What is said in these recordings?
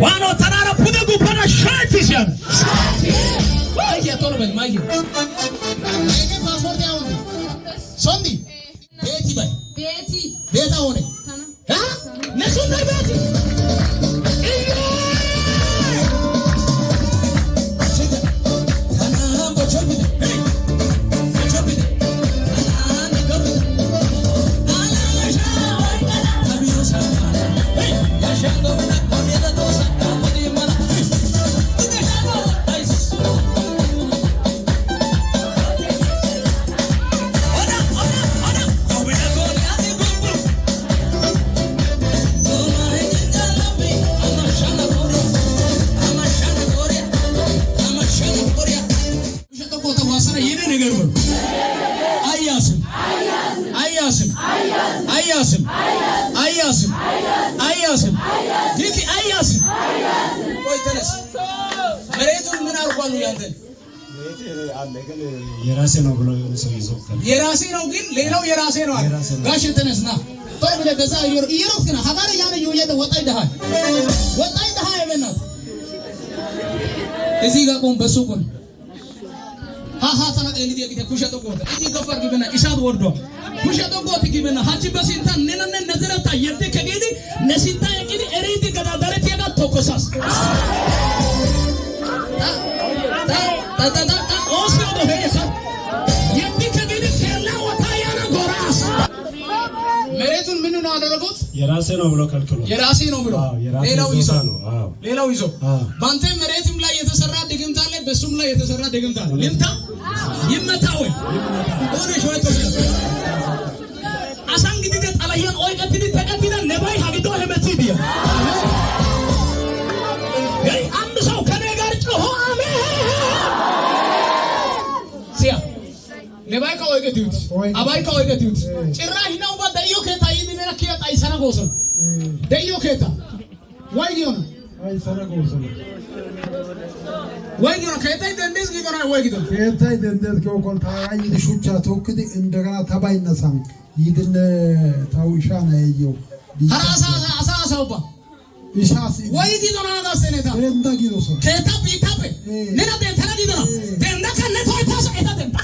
ዋኖ ተራራ ፑደጉ ፓና ሻቲሻን ማየ ቶሎበል ማየ እኔ ፓስፖርት ያው ሶንዲ ቤቲ ባይ ቤቲ ቤታ ሆነ ነሱን ቤቲ አያስም ዲቲ አያስም ወይ ተነስ መሬቱን ምን አርጓሉ ያንተ የራሴ ነው ብሎ ሰው ይዞታል የራሴ ነው ግን ሌላው የራሴ ነው ጋሽ ተነስና ቶሎ ብለህ ገዛ ይሮክና ሀጋረ ያነ ይወየደ ወጣይ ደሃይ በእናት እዚህ ጋር ቆም በሱ ቆም ሃሃ ተናቀ እንዴ ይገ ኩሸቶ ቆታ እጂ ገፈር ግበና ኢሳት ወርዶ ኩሸቶ ቆት ግበና ሀጂ በሲንታ ነነነ ነዘረታ የደ ከገዲ ነሲንታ የቂዲ ኤሪቲ ገዳዳረት የጋ ተኮሳስ ታ ኦስዮ በሄሳ የዲ ከገዲ ከላ ወታ ያና ጎራስ መሬቱን ምን ነው አደረጉት የራሴ ነው ብሎ ከልክሎ የራሴ ነው ብሎ ሌላው ይዞ ባንተ መሬትም ላይ የተሰራ ድግምት አለ በሱም ላይ የተሰራ ድግምት አለ ልምታ ይመታ ወይ ሆነ ሾይቶ አሳንግዲ ተጣላየን ኦይቀትዲ ተቀጥና ነባይ ሀግዶ ህመት ይዲያ ገይ አንድ ሰው ከኔ ጋር ጮሆ አሜን ሲያ ነባይ ከኦይቀትዩት አባይ ከኦይቀትዩት ጭራሽ ነው በደዮ ከታ ይዲና ከታ ይሰራ ጎሰን ደዮ ከታ ወይ ዲዮና አይ ሰራ ጎሰን ወይ ዲዮና ከታ እንደዚህ ዲዮና ወይ ዲዮና ከታ እንደዚህ ከቆልታ አይ ሹቻ ተወክዲ እንደገና ተባይነሳም ይድነ ታውሻና ያየው አሳሳውባ ኢሳስ ወይ ዲዮና ጋሰኔታ እንዳ ጊሮሶ ከታ ቢታበ ነና ደንተና ዲዮና ደንዳ ከነቶ ታስ እታ ደንዳ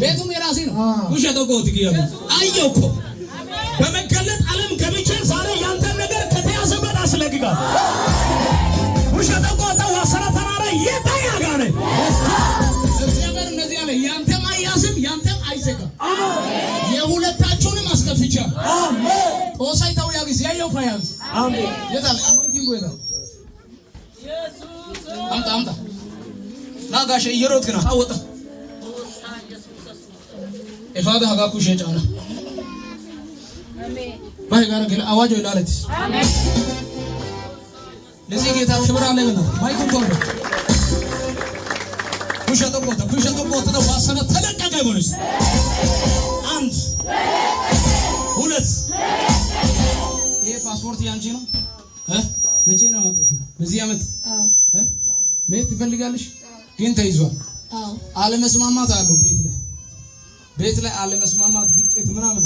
ቤቱም የራሴ ነው ውሸት ወቆት ይያሉ አየውኮ በመገለጥ ዓለም ከመቼ ዛሬ ያንተ ነገር ከተያዘበት አስለግጋል ውሸት ወቆት ዋሰራ ተራራ የታያጋነ እግዚአብሔር እንደዚህ ያለ ያንተም አያስም ያንተም አይዘጋ የሁለታችሁንም አስከፍቻ አሜን ኦሳይታው ያግዝ ያየው ፋያዝ አሜን የታል አኖንቲንግ ወይታ ኢየሱስ አምጣ ናጋሽ ይሮጥና አወጣ ኢፋዳ ሀጋ ኩሽ ጫና አሜን ባይ ጋር ግን አዋጆ ይላለች አሜን ለዚህ ጌታ ክብር አለ ነው ማይኩ ቆንጆ ኩሽ ተቆጣ ነው ዋሰነ ተለቀቀ ይቦልስ አንድ ሁለት ይሄ ፓስፖርት ያንቺ ነው መቼ ነው አውቀሽ በዚህ አመት መሄድ ትፈልጋለሽ ግን ተይዟል አለመስማማት አለው ቤት ላይ አለመስማማት ግጭት ምናምን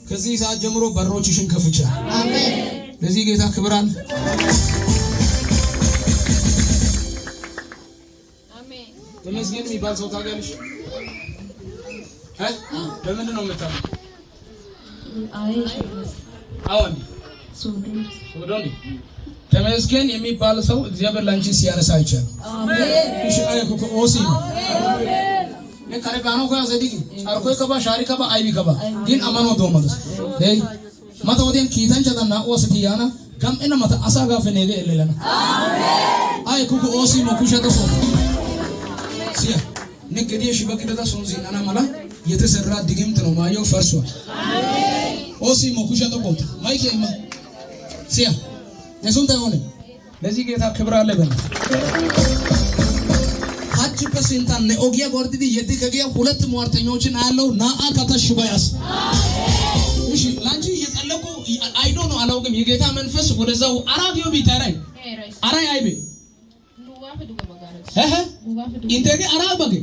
ከዚህ ሰዓት ጀምሮ በሮችሽን ከፍቻ አሜን ለዚህ ጌታ ክብር አለ አሜን ተመስገን የሚባል ሰው ታውቂያለሽ በምን ነው የምታውቂው አዎን ሶዶኒ ተመስገን የሚባል ሰው እግዚአብሔር ላንቺ ሲያነሳ አይቻል አሜን እሺ አየኩ ኦሲ አሜን ለካረጋኖ ጋር ዘዲግ አርኮይ ከባ ሻሪ ከባ አይቢ ከባ ግን አማኖ ዶማስ ሄይ ማታ ወዲን ኪታን ቻታና ኦስቲያና ከም እና ማታ አሳጋ ፈኔገ እለለና አሜን አይ ኩኩ ኦሲ ሞ ኩሸቶ ሲያ ንግዲህ ሽበክደታ ሶንዚ አና ማላ የተሰራ ድግምት ነው ማየው ፈርሷል አሜን ኦሲ ሞ ኩሸቶ ቦት ማይከይማ ሲያ የሱንታ ሆነ ለዚህ ጌታ ክብር አለ በል ሀጂ በሲንታን ነኦጊያ ጎርዲዲ የዲ ከጊያ ሁለት ሟርተኞችን አያለው ናአ ከተሽባያስ እሺ ላንቺ እየጸለቁ አይዶ ነው አላውቅም የጌታ መንፈስ ወደዛው አራዲዮ ቢታራይ አራይ አይቤ Intege arabage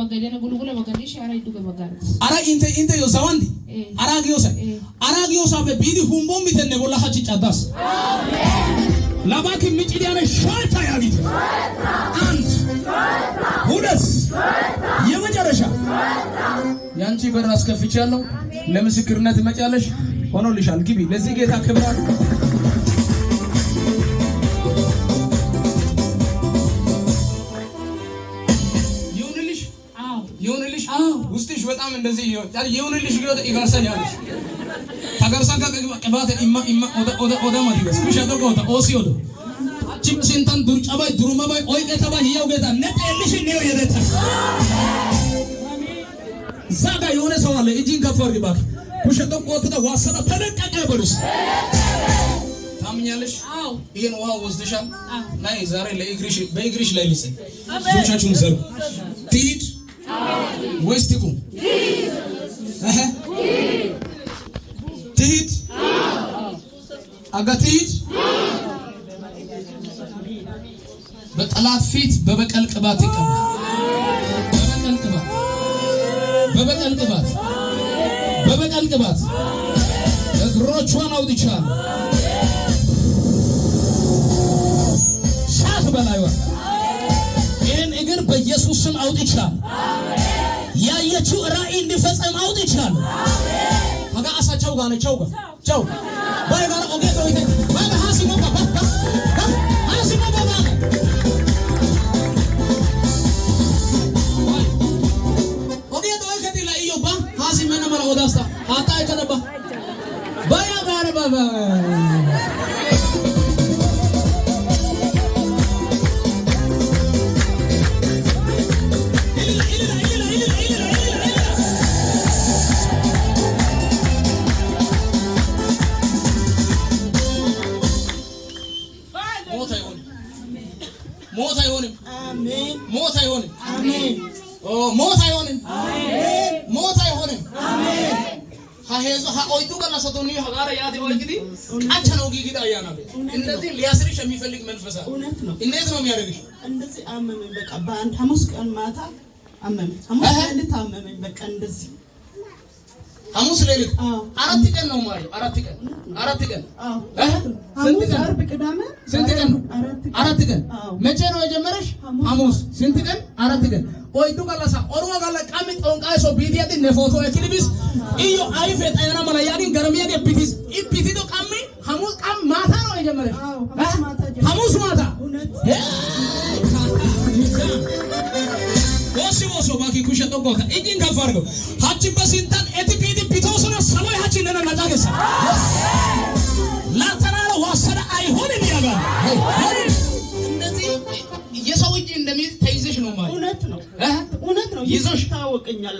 dena gulugula bagadish ara iduga bagara ara inte yo sawandi aragi yo sabe bidi humbom bitenne bolla hachi chadas amen labaki michidiane shorta yagit ant ሁለት የመጨረሻ ያንቺ በር አስከፍቻለሁ ለምስክርነት መጫለሽ ሆኖልሻል ግቢ ለዚህ ጌታ ክብር ይሁንልሽ ውስጥሽ በጣም እንደዚህ ይሁንልሽ ይጋርሳል ያለሽ ታጋርሳ ከቅባት ኦዳ ማዲስ ኩሻቶቆታ ኦሲዮዶ ቺፕሲንታን ዱርጫባይ ዱሩማባይ ኦይቀታባ ይያው ጌታ ነጥልሽ ነው የደታ ዛጋ የሆነ ሰው አለ እጂን ከፈር ይባክ ኩሻቶቆታ ዋሰራ ተለቀቀ በሉስ ታምኛለሽ ይሄን ውሃ ወስደሻል ናይ ዛሬ ለእግሪሽ በእግሪሽ ላይ ልጽ ጆቻችሁን ዘርጉ ትሂድ ወይስ ትቁም ትሂድ አጋትሂድ በጠላት ፊት በበቀል ቅባት ይቀባ በበቀል ቅባት እግሮቿን አውጥቻለሁ ሳት በላይዋ ይህን እግር በኢየሱስ ስም አውጥቻለሁ ያየችው ራእይ እንዲፈጸም አውጥቻለሁ አጋ አሳቸው ጋር ነው ቻው ባይ ጋር ኦጌ ኦጌ ባይ ሃሲሞ ባባ ሃሲሞ ባባ ኦጌ ዶይ ከዲላ ኢዮባ ሃሲሞ ነመራ ወዳስታ አጣይ ከነባ ባይ ጋር ባባ ሞት አይሆንም አሜን ሃሄዞ ሃኦይቱ ገናሰቶኒ ሃጋራ ያዲ ወልግዲ አንቸነው ጊጊዳ ያናበ እንደዚህ ሊያስርሽ የሚፈልግ መንፈሳ እንዴት ነው የሚያደርግሽ እንደዚህ አመመኝ በቃ በአንድ ሐሙስ ቀን ማታ አመመኝ ሐሙስ ቀን ታመመኝ በቃ እንደዚህ ሐሙስ ሌሊት አራት ቀን ነው ማለት አራት ቀን ሐሙስ ዓርብ ቅዳሜ አራት ቀን መቼ ነው የጀመረሽ ሐሙስ ስንት ቀን አራት ቀን ኦይቱ ጋላሳ ኦሮማ ጋላ ቃሚ ጦንቃይሶ ቢዲያቲ ነፎቶ ኤክሊቢስ ኢዮ አይፌ ጣይና ማላ ያዲን ገረሚያ ቢቲስ ኢቢቲዶ ቃሚ ሐሙስ ቃም ማታ ነው የጀመረሽ ሐሙስ ማታ ወሲወሶ ባኪ ኩሸቶ ጎታ ኢጂን ካፋርጎ ሀቺ በሲንታን ኤቲፒዲ ቢቶስና ሰማይ ሀቺ ነና ናዳገሳ ላተራራ ዋሰራ አይሆንም ያጋ እንደዚህ የሰው እጅ እንደሚይዝ ተይዘሽ ነው ማለት እውነት ነው ይዞሽ ታወቀኛል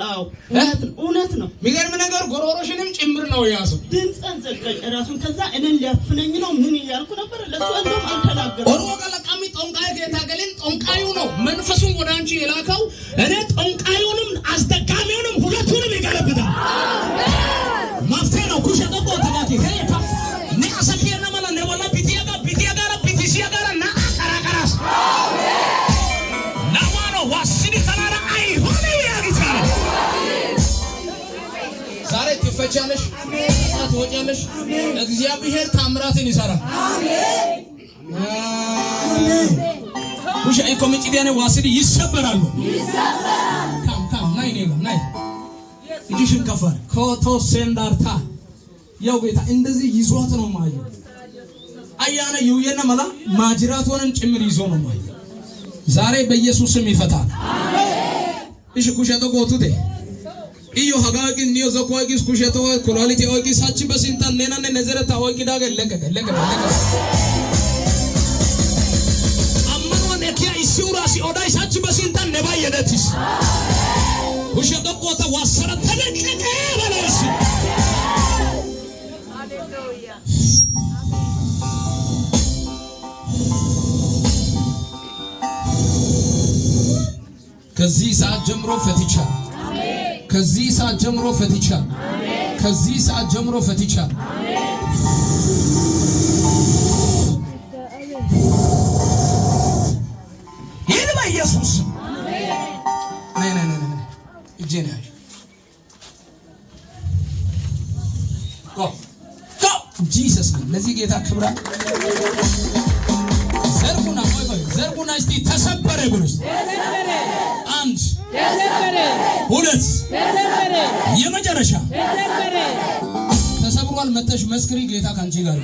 እውነት ነው የሚገርም ነገር ጎሮሮሽንም ጭምር ነው ያዘው ድምፅን ዘቀኝ ራሱን ከዛ እኔን ሊያፍነኝ ነው ምን ይያልኩ ነበር ለሱ እንደም አልተናገረ ኦሮጋ ለቃሚ ጦንቃይ ከታገልን ጦንቃዩ ነው መንፈሱን ወደ አንቺ የላከው እኔ ጦንቃዩንም አስደጋሚውንም ሁለቱንም ይገለብጣል አሜን ማፍቴ ነው ኩሸቶ ተጋቲ ሄታ ነአሰኪና ማላ ነወላ ቢቲያ ጋራ ቢቲሲያ ጋራ ና አራቀራስ አሜን ናማኖ ዋሲኒ ተራራ አይሆነ ያግታለ ዛሬ ትፈቻለሽ አትወጫለሽ እግዚአብሔር ታምራትን ይሰራል አሜን ኩሽ ኢኮሚጭ ቢያኔ ዋሲኒ ይሰበራሉ ካም ናይ እጅሽን ከፈር ኮቶ ሴንዳርታ ያው ጌታ እንደዚህ ይዟት ነው ማየው አያና ይውየና መላ ማጅራቶንን ጭምር ይዞ ነው ማየው ዛሬ በኢየሱስ ስም ይፈታል አሜን እሺ ኩሸቶ ጎቱቴ ኢዮ ሃጋቂ ኒዮ ዘኳቂስ ኩሸቶ ኩላሊቲ ኦቂ ሳቺ በሲንታን ነናነ ነዘረታ ኦቂ ዳገ ለቀቀ አማኖን እኪያ ኢሱራሲ ኦዳይ ሳቺ በሲንታን ነባየደትስ ኩሸቶ ጎታ ዋሰረ ተለቀቀ በለስ ሃሌሉያ ከዚህ ሰዓት ጀምሮ ፈትቻል አሜን ከዚህ ሰዓት ጀምሮ ፈትቻል አሜን ከዚህ ሰዓት ጀምሮ ፈትቻል አሜን በኢየሱስ ነይ ነይ ነይ እጄን ያዥ ጎ ጂሰስ ለዚህ ጌታ ክብራ ዘርጉና እስቲ ተሰበረ ብሩስ አንድ ሁለት የመጨረሻ ተሰብሯል መተሽ መስክሪ ጌታ ካንቺ ጋር